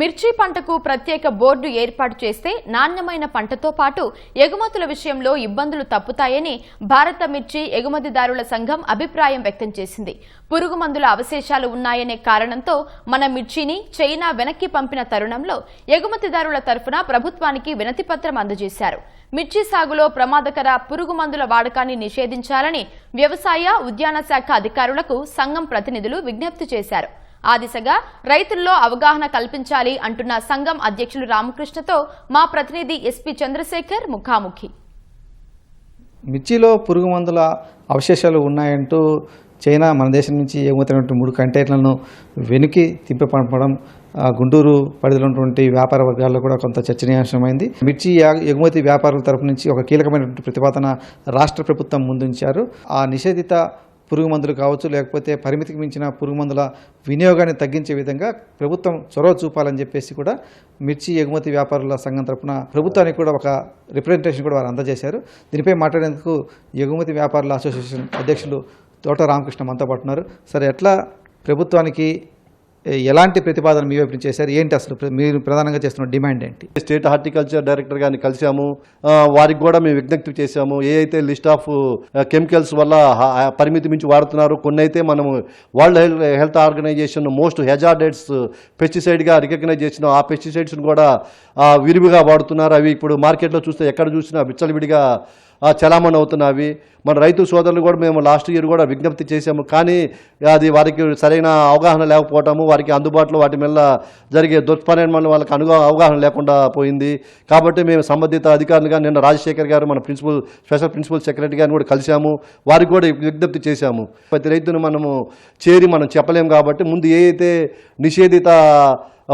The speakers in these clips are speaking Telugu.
మిర్చి పంటకు ప్రత్యేక బోర్డు ఏర్పాటు చేస్తే నాణ్యమైన పంటతో పాటు ఎగుమతుల విషయంలో ఇబ్బందులు తప్పుతాయని భారత మిర్చి ఎగుమతిదారుల సంఘం అభిప్రాయం వ్యక్తం చేసింది. పురుగు మందుల అవశేషాలు ఉన్నాయనే కారణంతో మన మిర్చిని చైనా వెనక్కి పంపిన తరుణంలో ఎగుమతిదారుల తరఫున ప్రభుత్వానికి వినతిపత్రం అందజేశారు. మిర్చి సాగులో ప్రమాదకర పురుగు మందుల వాడకాన్ని నిషేధించాలని వ్యవసాయ, ఉద్యాన శాఖ అధికారులకు సంఘం ప్రతినిధులు విజ్ఞప్తి చేశారు. ఆ దిశగా రైతుల్లో అవగాహన కల్పించాలి అంటున్న సంఘం అధ్యక్షులు రామకృష్ణతో మా ప్రతినిధి ఎస్పీ చంద్రశేఖర్ ముఖాముఖి. మిర్చిలో పురుగు మందుల అవశేషాలు ఉన్నాయంటూ చైనా మన దేశం నుంచి ఎగుమతినటువంటి 3 కంటైనర్లను వెనుకి తిప్పిపంపడం గుంటూరు పరిధిలో ఉన్నటువంటి వ్యాపార వర్గాల్లో కూడా కొంత చర్చనీయాంశమైంది. మిర్చి ఎగుమతి వ్యాపారుల తరపు నుంచి ఒక కీలకమైనటువంటి ప్రతిపాదన రాష్ట్ర ప్రభుత్వం ముందుంచారు. ఆ నిషేధిత పురుగు మందులు కావచ్చు, లేకపోతే పరిమితికి మించిన పురుగు మందుల వినియోగాన్ని తగ్గించే విధంగా ప్రభుత్వం చొరవ చూపాలని చెప్పేసి కూడా మిర్చి ఎగుమతి వ్యాపారుల సంఘం తరఫున ప్రభుత్వానికి కూడా ఒక రిప్రజెంటేషన్ కూడా వారు అందజేశారు. దీనిపై మాట్లాడేందుకు ఎగుమతి వ్యాపారుల అసోసియేషన్ అధ్యక్షులు తోట రామకృష్ణ మనతో పాటు ఉన్నారు. సరే, ఎట్లా ప్రభుత్వానికి ఎలాంటి ప్రతిపాదన మీ వైపు చేశారు, ఏంటి అసలు మీరు ప్రధానంగా చేస్తున్న డిమాండ్ ఏంటి? స్టేట్ హార్టికల్చర్ డైరెక్టర్ గారిని కలిసాము, వారికి కూడా మేము విజ్ఞప్తి చేశాము. ఏ అయితే లిస్ట్ ఆఫ్ కెమికల్స్ వల్ల పరిమితి మించి వాడుతున్నారు, కొన్ని అయితే మనము World Health Organization most hazardous పెస్టిసైడ్గా రికగ్నైజ్ చేసిన ఆ పెస్టిసైడ్స్ను కూడా విరివిగా వాడుతున్నారు. అవి ఇప్పుడు మార్కెట్లో చూస్తే ఎక్కడ చూసినా విచ్చలవిడిగా చలామణి అవుతున్నవి. మన రైతు సోదరులు కూడా మేము లాస్ట్ ఇయర్ కూడా విజ్ఞప్తి చేశాము, కానీ అది వారికి సరైన అవగాహన లేకపోవటము, వారికి అందుబాటులో వాటి మీద జరిగే దుష్పరిణామాల వాళ్ళకి అవగాహన లేకుండా పోయింది. కాబట్టి మేము సంబంధిత అధికారులుగా నిన్న రాజశేఖర్ గారు మన స్పెషల్ ప్రిన్సిపల్ సెక్రటరీ గారిని కూడా కలిశాము, వారికి కూడా విజ్ఞప్తి చేశాము. ప్రతి రైతును మనము మనం చెప్పలేము కాబట్టి ముందు ఏ అయితే నిషేధిత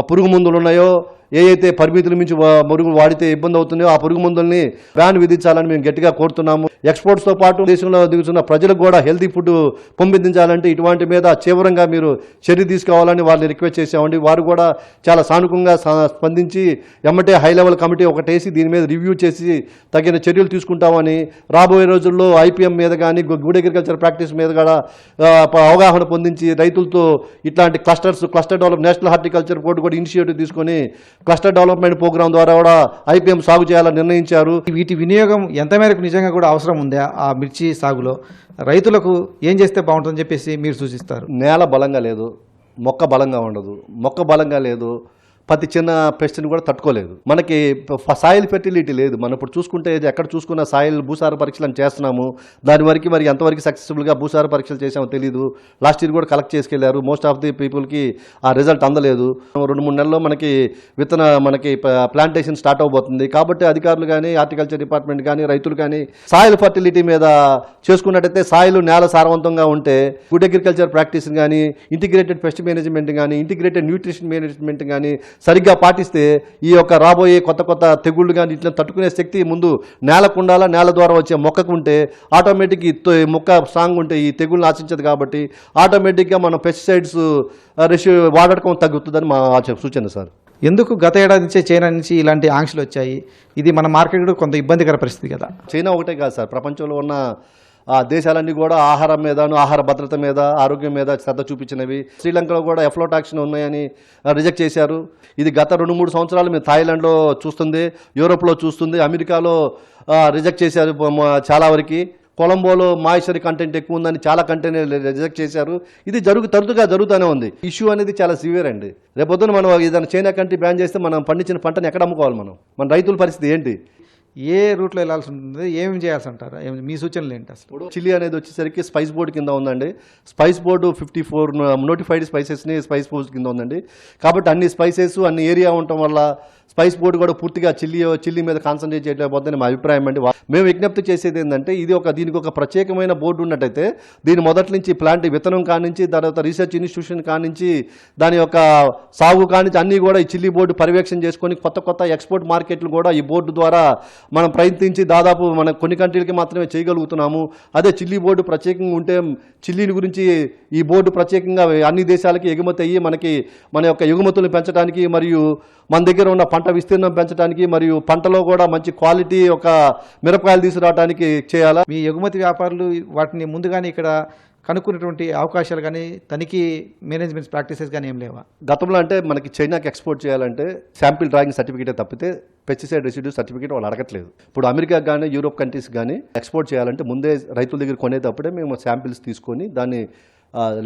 పురుగు మందులు ఉన్నాయో, ఏ అయితే పరిమితుల మించి మురుగు వాడితే ఇబ్బంది అవుతుందో ఆ పురుగు మందుల్ని బ్యాన్ విధించాలని మేము గట్టిగా కోరుతున్నాము. ఎక్స్పోర్ట్స్తో పాటు దేశంలో దిగుతున్న ప్రజలకు కూడా హెల్తీ ఫుడ్ పంపించాలంటే ఇటువంటి మీద తీవ్రంగా మీరు చర్య తీసుకోవాలని వాళ్ళని రిక్వెస్ట్ చేసామండి. వారు కూడా చాలా సానుకూలంగా స్పందించి ఎమ్మటే హై లెవెల్ కమిటీ ఒకటేసి దీని మీద రివ్యూ చేసి తగిన చర్యలు తీసుకుంటామని, రాబోయే రోజుల్లో ఐపీఎం మీద కానీ గుడ్ అగ్రికల్చర్ ప్రాక్టీస్ మీద కూడా అవగాహన పొందించి రైతులతో ఇట్లాంటి cluster develop national horticulture board కూడా ఇనిషియేటివ్ తీసుకొని క్లస్టర్ డెవలప్మెంట్ ప్రోగ్రాం ద్వారా కూడా ఐపీఎం సాగు చేయాలని నిర్ణయించారు. వీటి వినియోగం ఎంత మేరకు నిజంగా కూడా అవసరం ఉందా? ఆ మిర్చి సాగులో రైతులకు ఏం చేస్తే బాగుంటుందని చెప్పేసి మీరు సూచిస్తారు? నేల బలంగా లేదు, మొక్క బలంగా ఉండదు, మొక్క బలంగా లేదు, ప్రతి చిన్న పెస్ట్ని కూడా తట్టుకోలేదు. మనకి సాయిల్ ఫెర్టిలిటీ లేదు. మనం ఇప్పుడు చూసుకుంటే ఎక్కడ చూసుకున్న సాయిల్ భూసార పరీక్షలను చేస్తున్నాము, దాని వరకు మరి ఎంతవరకు సక్సెస్ఫుల్గా భూసార పరీక్షలు చేసామో తెలియదు. లాస్ట్ ఇయర్ కూడా కలెక్ట్ చేసుకెళ్లారు, మోస్ట్ ఆఫ్ ది పీపుల్కి ఆ రిజల్ట్ అందలేదు. 2-3 నెలల్లో మనకి ప్లాంటేషన్ స్టార్ట్ అవబోతుంది. కాబట్టి అధికారులు కానీ, హార్టికల్చర్ డిపార్ట్మెంట్ కానీ, రైతులు కానీ సాయిల్ ఫర్టిలిటీ మీద చేసుకున్నట్టయితే సాయిల్ నేల సారవంతంగా ఉంటే గుడ్ అగ్రికల్చర్ ప్రాక్టీస్ కానీ, ఇంటిగ్రేటెడ్ పెస్ట్ మేనేజ్మెంట్ కానీ, ఇంటిగ్రేటెడ్ న్యూట్రిషన్ మేనేజ్మెంట్ కానీ సరిగ్గా పాటిస్తే ఈ యొక్క రాబోయే కొత్త తెగుళ్ళు కానీ ఇట్లా తట్టుకునే శక్తి ముందు నేలకు ఉండాలా. నేల ద్వారా వచ్చే మొక్కకు ఉంటే ఆటోమేటిక్ మొక్క స్ట్రాంగ్ ఉంటే ఈ తెగుళ్ళని ఆశించదు. కాబట్టి ఆటోమేటిక్గా మనం పెస్టిసైడ్స్ వాడకం తగ్గుతుందని మా సూచన సార్. ఎందుకు గత ఏడాది నుంచే చైనా నుంచి ఇలాంటి ఆంక్షలు వచ్చాయి? ఇది మన మార్కెట్ కూడా కొంత ఇబ్బందికర పరిస్థితి కదా. చైనా ఒకటే కాదు సార్, ప్రపంచంలో ఉన్న దేశాలన్నీ కూడా ఆహారం మీద, ఆహార భద్రత మీద, ఆరోగ్యం మీద శ్రద్ధ చూపించినవి. శ్రీలంకలో కూడా ఎఫ్లోటాక్సిన్ ఉన్నాయని రిజెక్ట్ చేశారు. ఇది గత 2-3 సంవత్సరాలు మేము థాయిలాండ్లో చూస్తుంది, యూరోప్లో చూస్తుంది, అమెరికాలో రిజెక్ట్ చేశారు చాలా వరకు. కొలంబోలో మాయిశ్చర్ కంటెంట్ ఎక్కువ ఉందని చాలా కంటెంట్ రిజెక్ట్ చేశారు. ఇది తరచుగా జరుగుతూనే ఉంది. ఇష్యూ అనేది చాలా సివియర్ అండి. రేపొద్దున మనం ఏదైనా చైనా కంట్రీ బ్యాన్ చేస్తే మనం పండించిన పంటను ఎక్కడ అమ్ముకోవాలి? మన రైతుల పరిస్థితి ఏంటి? ఏ రూట్లో వెళ్ళాల్సి ఉంటుంది, ఏమి చేయాల్సి అంటారా? మీ సూచనలు ఏంటి? అసలు చిల్లీ అనేది వచ్చేసరికి స్పైస్ బోర్డు కింద ఉందండి. స్పైస్ బోర్డు 54 నోటిఫైడ్ స్పైసెస్ని స్పైస్ బోర్డు కింద ఉందండి. కాబట్టి అన్ని స్పైసెస్ అన్ని ఏరియా ఉండటం వల్ల స్పైస్ బోర్డు కూడా పూర్తిగా చిల్లీ మీద కాన్సన్ట్రేట్ చేయలేకపోతే మా అభిప్రాయం అండి. మేము విజ్ఞప్తి చేసేది ఏంటంటే దీనికి ఒక ప్రత్యేకమైన బోర్డు ఉన్నట్టయితే దీని మొదటి నుంచి ప్లాంట్ విత్తనం కానించి, తర్వాత రీసెర్చ్ ఇన్స్టిట్యూషన్ కానించి, దాని యొక్క సాగు కానించి అన్నీ కూడా ఈ చిల్లీ బోర్డు పర్యవేక్షణ చేసుకొని కొత్త ఎక్స్పోర్ట్ మార్కెట్లు కూడా ఈ బోర్డు ద్వారా మనం ప్రయత్నించి దాదాపు మనం కొన్ని కంట్రీలకి మాత్రమే చేయగలుగుతున్నాము. అదే చిల్లీ బోర్డు ప్రత్యేకంగా ఉంటే చిల్లీని గురించి ఈ బోర్డు ప్రత్యేకంగా అన్ని దేశాలకి ఎగుమతి అయ్యి మన యొక్క ఎగుమతులను పెంచడానికి, మరియు మన దగ్గర ఉన్న పంట విస్తీర్ణం పెంచడానికి, మరియు పంటలో కూడా మంచి క్వాలిటీ ఒక మిరపకాయలు తీసుకురావడానికి చేయాలా. మీ ఎగుమతి వ్యాపారులు వాటిని ముందుగానే ఇక్కడ కనుక్కునేటువంటి అవకాశాలు కానీ తనిఖీ మేనేజ్మెంట్ ప్రాక్టీసెస్ కానీ ఏం లేవా? గతంలో అంటే మనకి చైనాకి ఎక్స్పోర్ట్ చేయాలంటే శాంపిల్ డ్రాయింగ్ సర్టిఫికేటే తప్పితే పెస్టిసైడ్ రెసిడ్యూ సర్టిఫికేట్ వాళ్ళు అడగట్లేదు. ఇప్పుడు అమెరికా కానీ యూరోప్ కంట్రీస్ కానీ ఎక్స్పోర్ట్ చేయాలంటే ముందే రైతుల దగ్గర కొనేటప్పుడే మేము శాంపిల్స్ తీసుకొని దాన్ని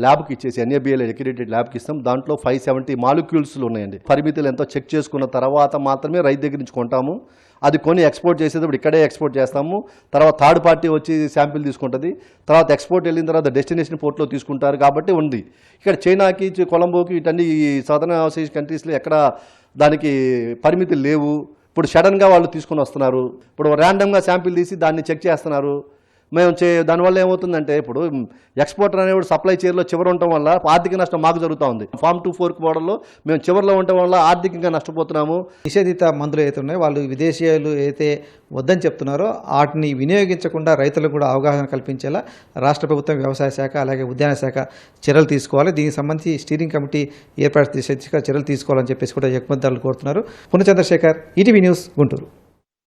ల్యాబ్కి ఇచ్చేసి NABL అక్రిడేటెడ్ ల్యాబ్కి ఇస్తాం. దాంట్లో 570 మాలిక్యూల్స్లు ఉన్నాయండి. పరిమితులు ఎంతో చెక్ చేసుకున్న తర్వాత మాత్రమే రైతు దగ్గర నుంచి కొంటాము. అది కొని ఎక్స్పోర్ట్ చేసేటప్పుడు ఇక్కడే ఎక్స్పోర్ట్ చేస్తాము. తర్వాత థర్డ్ పార్టీ వచ్చి శాంపిల్ తీసుకుంటుంది. తర్వాత ఎక్స్పోర్ట్ వెళ్ళిన తర్వాత డెస్టినేషన్ పోర్ట్లో తీసుకుంటారు. కాబట్టి ఉంది. ఇక్కడ చైనాకి, కొలంబోకి, ఇటన్నీ సదర్న్ ఆసియా కంట్రీస్లో ఎక్కడ దానికి పరిమితులు లేవు. ఇప్పుడు సడన్గా వాళ్ళు తీసుకొని వస్తున్నారు. ఇప్పుడు ర్యాండమ్గా శాంపిల్ తీసి దాన్ని చెక్ చేస్తున్నారు. మేము దానివల్ల ఏమవుతుందంటే ఇప్పుడు ఎక్స్పోర్టర్ అనేవాడు సప్లై చైర్లో చివరి ఉండటం వల్ల ఆర్థిక నష్టం మాకు జరుగుతూ ఉంది. Farm to Fork మోడల్లో మేము చివరిలో ఉండటం వల్ల ఆర్థికంగా నష్టపోతున్నాము. నిషేధిత మందులు అయితే ఉన్నాయో వాళ్ళు విదేశీయులు అయితే వద్దని చెప్తున్నారో వాటిని వినియోగించకుండా రైతులకు కూడా అవగాహన కల్పించేలా రాష్ట్ర ప్రభుత్వం, వ్యవసాయ శాఖ, అలాగే ఉద్యాన శాఖ చర్యలు తీసుకోవాలి. దీనికి సంబంధించి స్టీరింగ్ కమిటీ ఏర్పాటు చేసే చర్యలు తీసుకోవాలని చెప్పేసి కూడా ఎగుమతిదారులు కోరుతున్నారు. పునచంద్రశేఖర్, ఈటీవీ న్యూస్, గుంటూరు.